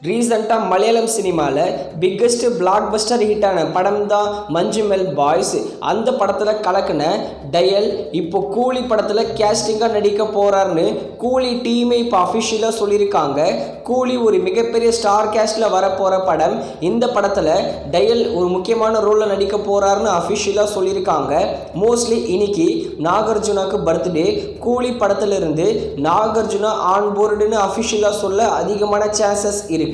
ரீசெண்டாக மலையாளம் சினிமாவில் biggest black Bastar ஹிட்டான படம் தான் மஞ்சுமெல் பாய்ஸ். அந்த படத்தில் கலக்கின டயல் இப்போ கூலி படத்தில் கேஸ்டிங்காக நடிக்க போகிறாருன்னு கூலி டீமே இப்போ அஃபிஷியலாக சொல்லியிருக்காங்க. கூலி ஒரு மிகப்பெரிய ஸ்டார் கேஸ்டில் வரப்போகிற படம். இந்த படத்தில் டயல் ஒரு முக்கியமான ரோலில் நடிக்க போகிறாருன்னு அஃபிஷியலாக சொல்லியிருக்காங்க. மோஸ்ட்லி இன்னைக்கு நாகார்ஜுனாக்கு பர்த்டே. கூலி படத்திலிருந்து நாகார்ஜுனா ஆன் போர்டுன்னு அஃபிஷியலாக சொல்ல அதிகமான சான்சஸ் இருக்குது.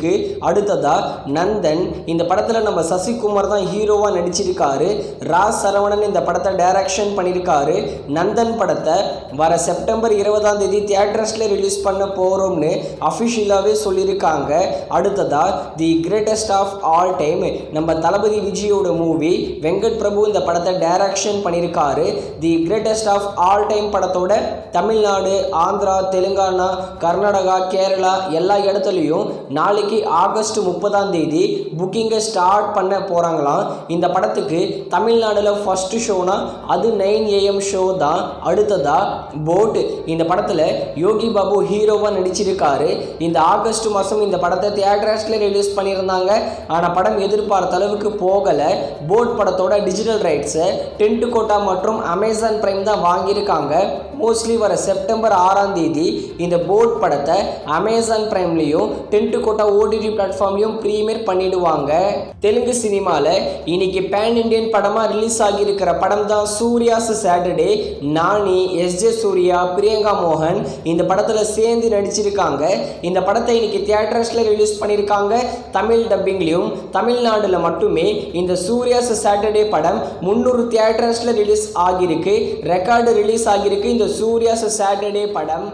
அடுத்ததா நந்தன். இந்த படத்தில் நம்ம சசிகுமார் தான் ஹீரோவாக நடிச்சிருக்காரு. ராஸ் சரவணன் இந்த படத்தை டைரக்ஷன் பண்ணியிருக்காரு. நந்தன் படத்தை வர செப்டம்பர் 20 தியேட்டர்ஸில் ரிலீஸ் பண்ண போகிறோம்னு அஃபிஷியலாகவே சொல்லியிருக்காங்க. அடுத்ததா the greatest of all time நம்ம தளபதி விஜயோட மூவி. வெங்கட் பிரபு இந்த படத்தை டைரக்ஷன் பண்ணியிருக்காரு. தி கிரேட்டஸ்ட் ஆஃப் ஆல் டைம் படத்தோட தமிழ்நாடு, ஆந்திரா, தெலுங்கானா, கர்நாடகா, கேரளா எல்லா இடத்துலையும் நாளைக்கு ஆகஸ்ட் 30 புக்கிங்கை ஸ்டார்ட் பண்ண போகிறாங்களாம். இந்த படத்துக்கு தமிழ்நாடுல ஃபர்ஸ்ட் ஷோனா அது 9 AM ஷோ தான். அடுத்ததா போட். இந்த படத்தில் யோகி பாபு ஹீரோவாக நடிச்சிருக்காரு. இந்த ஆகஸ்ட் மாதம் இந்த படத்தை தியேட்டர்ஸில் ரிலீஸ் பண்ணியிருந்தாங்க. ஆனால் படம் எதிர்பார்த்த அளவுக்கு போகலை. போட் படத்தோட டிஜிட்டல் ரைட்ஸை டென்ட் கோட்டா மற்றும் அமேசான் பிரைம் தான் வாங்கியிருக்காங்க. மோஸ்ட்லி வர செப்டம்பர் 6 இந்த போட் படத்தை அமேசான் பிரைம்லேயும் டென்ட் கோட்டா OTT பிளாட்ஃபார்ம்லையும் ப்ரீமியர் பண்ணிடுவாங்க. தெலுங்கு சினிமாவில் இன்னைக்கு பேன் இண்டியன் படமாக ரிலீஸ் ஆகியிருக்கிற படம் தான் சூர்யாஸ் சாட்டர்டே. நானி, SJ சூர்யா, பிரியங்கா மோகன் இந்த படத்தில் சேர்ந்து நடிச்சிருக்காங்க. இந்த படத்தை இன்னைக்கு தியேட்டர்ஸில் ரிலீஸ் பண்ணியிருக்காங்க. தமிழ் டப்பிங்லையும். தமிழ்நாடுல மட்டுமே இந்த சூர்யாஸ் சாட்டர்டே படம் 300 தியேட்டர்ஸில் ரிலீஸ் ஆகியிருக்கு. ரெக்கார்டு ரிலீஸ் ஆகியிருக்கு இந்த சூர்யாஸ் சாட்டர்டே படம்.